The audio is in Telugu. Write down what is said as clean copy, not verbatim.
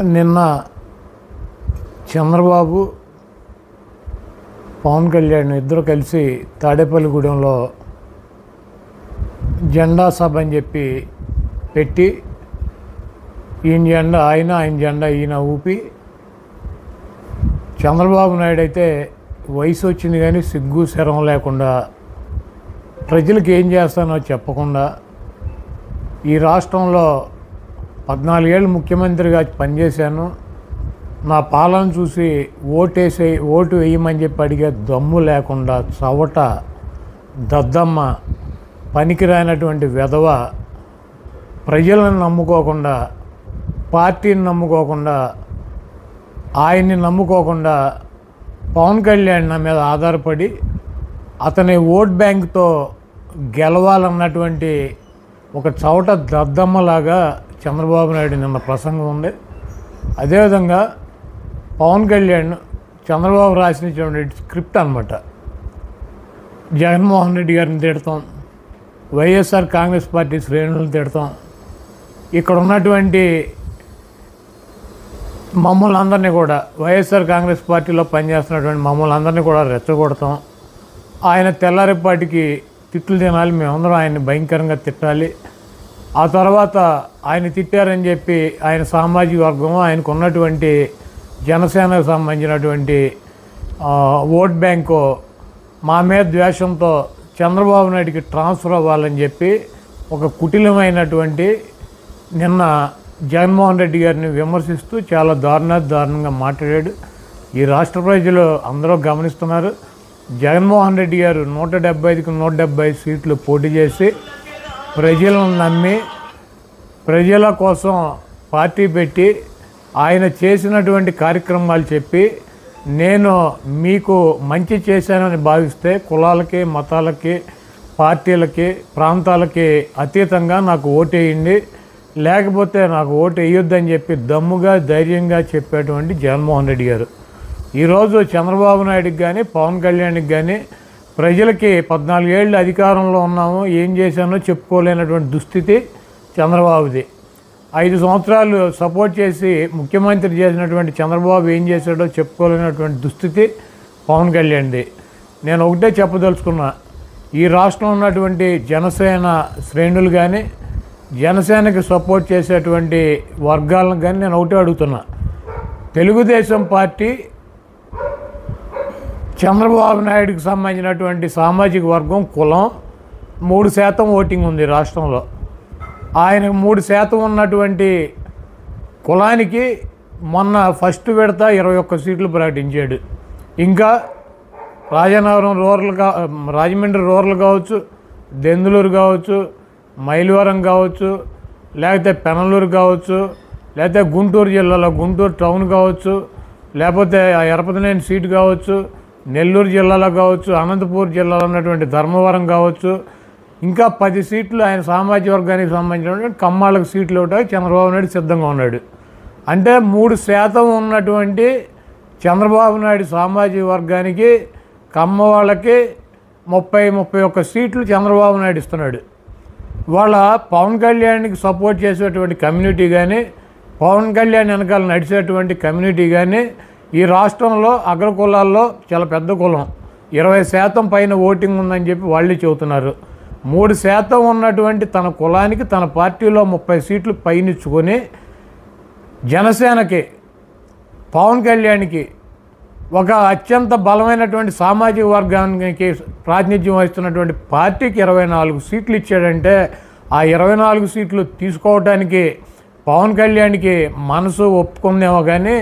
నిన్న చంద్రబాబు పవన్ కళ్యాణ్ ఇద్దరు కలిసి తాడేపల్లిగూడెంలో జెండా సభ అని చెప్పి పెట్టి ఈయన జెండా ఆయన జెండా ఈయన ఊపి, చంద్రబాబు నాయుడు అయితే వయసు వచ్చింది కానీ సిగ్గు శరం లేకుండా ప్రజలకు ఏం చేస్తానో చెప్పకుండా ఈ రాష్ట్రంలో 14 ఏళ్ళు ముఖ్యమంత్రిగా పనిచేశాను, నా పాలన చూసి ఓటు వేయమని చెప్పి అడిగే దమ్ము లేకుండా చవట దద్దమ్మ పనికిరానటువంటి వెధవ ప్రజలను నమ్ముకోకుండా, పార్టీని నమ్ముకోకుండా, ఆయన్ని నమ్ముకోకుండా పవన్ కళ్యాణ్ నా మీద ఆధారపడి అతని ఓట్ బ్యాంక్తో గెలవాలన్నటువంటి ఒక చవట దద్దమ్మలాగా చంద్రబాబు నాయుడు నిన్న ప్రసంగం ఉంది. అదేవిధంగా పవన్ కళ్యాణ్ చంద్రబాబు రాసినటువంటి స్క్రిప్ట్ అనమాట. జగన్మోహన్ రెడ్డి గారిని తిడతాం, వైఎస్ఆర్ కాంగ్రెస్ పార్టీ శ్రేణులను తిడతాం, ఇక్కడ ఉన్నటువంటి మమ్మల్ని అందరినీ కూడా వైఎస్ఆర్ కాంగ్రెస్ పార్టీలో పనిచేస్తున్నటువంటి మమ్మల్ని అందరినీ కూడా రెచ్చగొడతాం, ఆయన తెల్లారిపాటికి తిట్లు తినాలి, మేమందరం ఆయన్ని భయంకరంగా తిట్టాలి, ఆ తర్వాత ఆయన తిట్టారని చెప్పి ఆయన సామాజిక వర్గం, ఆయనకు ఉన్నటువంటి జనసేనకు సంబంధించినటువంటి ఓట్ బ్యాంకు మా మీద ద్వేషంతో చంద్రబాబు నాయుడికి ట్రాన్స్ఫర్ అవ్వాలని చెప్పి ఒక కుటిలమైనటువంటి నిన్న జగన్మోహన్ రెడ్డి గారిని విమర్శిస్తూ చాలా దారుణంగా మాట్లాడాడు. ఈ రాష్ట్ర ప్రజలు అందరూ గమనిస్తున్నారు. జగన్మోహన్ రెడ్డి గారు 175కి 170 సీట్లు పోటీ చేసి ప్రజలను నమ్మి ప్రజల కోసం పార్టీ పెట్టి ఆయన చేసినటువంటి కార్యక్రమాలు చెప్పి నేను మీకు మంచి చేశానని భావిస్తే కులాలకి, మతాలకి, పార్టీలకి, ప్రాంతాలకి అతీతంగా నాకు ఓటేయండి, లేకపోతే నాకు ఓటు వేయొద్దని చెప్పి దమ్ముగా ధైర్యంగా చెప్పేటువంటి జగన్మోహన్ రెడ్డి గారు ఈరోజు చంద్రబాబు నాయుడికి కానీ పవన్ కళ్యాణ్కి కానీ ప్రజలకి 14 ఏళ్ళు అధికారంలో ఉన్నాము, ఏం చేశానో చెప్పుకోలేనటువంటి దుస్థితి చంద్రబాబుది. 5 సంవత్సరాలు సపోర్ట్ చేసి ముఖ్యమంత్రి చేసినటువంటి చంద్రబాబు ఏం చేశాడో చెప్పుకోలేనటువంటి దుస్థితి పవన్ కళ్యాణ్ది. నేను ఒకటే చెప్పదలుచుకున్నా, ఈ రాష్ట్రంలో ఉన్నటువంటి జనసేన శ్రేణులు కానీ జనసేనకి సపోర్ట్ చేసేటువంటి వర్గాలను కానీ నేను ఒకటే అడుగుతున్నా, తెలుగుదేశం పార్టీ చంద్రబాబు నాయుడికి సంబంధించినటువంటి సామాజిక వర్గం కులం 3% ఓటింగ్ ఉంది రాష్ట్రంలో. ఆయనకు 3% ఉన్నటువంటి కులానికి మొన్న ఫస్ట్ విడత 21 సీట్లు ప్రకటించాడు. ఇంకా రాజమండ్రి రూరల్ కావచ్చు, దెందులూరు కావచ్చు, మైలవరం కావచ్చు, లేకపోతే పెనలూరు కావచ్చు, లేకపోతే గుంటూరు జిల్లాలో గుంటూరు టౌన్ కావచ్చు, లేకపోతే ఎరపతినేని సీటు కావచ్చు, నెల్లూరు జిల్లాలో కావచ్చు, అనంతపూర్ జిల్లాలో ఉన్నటువంటి ధర్మవరం కావచ్చు, ఇంకా 10 సీట్లు ఆయన సామాజిక వర్గానికి సంబంధించినటువంటి కమ్మాళ్ళకు సీట్లు ఇవ్వడానికి చంద్రబాబు నాయుడు సిద్ధంగా ఉన్నాడు. అంటే 3% ఉన్నటువంటి చంద్రబాబు నాయుడు సామాజిక వర్గానికి కమ్మ వాళ్ళకి 30-31 సీట్లు చంద్రబాబు నాయుడు ఇస్తున్నాడు. వాళ్ళ పవన్ కళ్యాణ్కి సపోర్ట్ చేసేటువంటి కమ్యూనిటీ కానీ పవన్ కళ్యాణ్ వెనకాల నడిచేటువంటి కమ్యూనిటీ కానీ ఈ రాష్ట్రంలో అగ్రకులాల్లో చాలా పెద్ద కులం, 20% పైన ఓటింగ్ ఉందని చెప్పి వాళ్ళే చెబుతున్నారు. 3% ఉన్నటువంటి తన కులానికి తన పార్టీలో 30 సీట్లు పైనిచ్చుకొని జనసేనకి పవన్ కళ్యాణ్కి ఒక అత్యంత బలమైనటువంటి సామాజిక వర్గానికి ప్రాతినిధ్యం వహిస్తున్నటువంటి పార్టీకి 24 సీట్లు ఇచ్చాడంటే ఆ 24 సీట్లు తీసుకోవడానికి పవన్ కళ్యాణ్కి మనసు ఒప్పుకుందేమో కానీ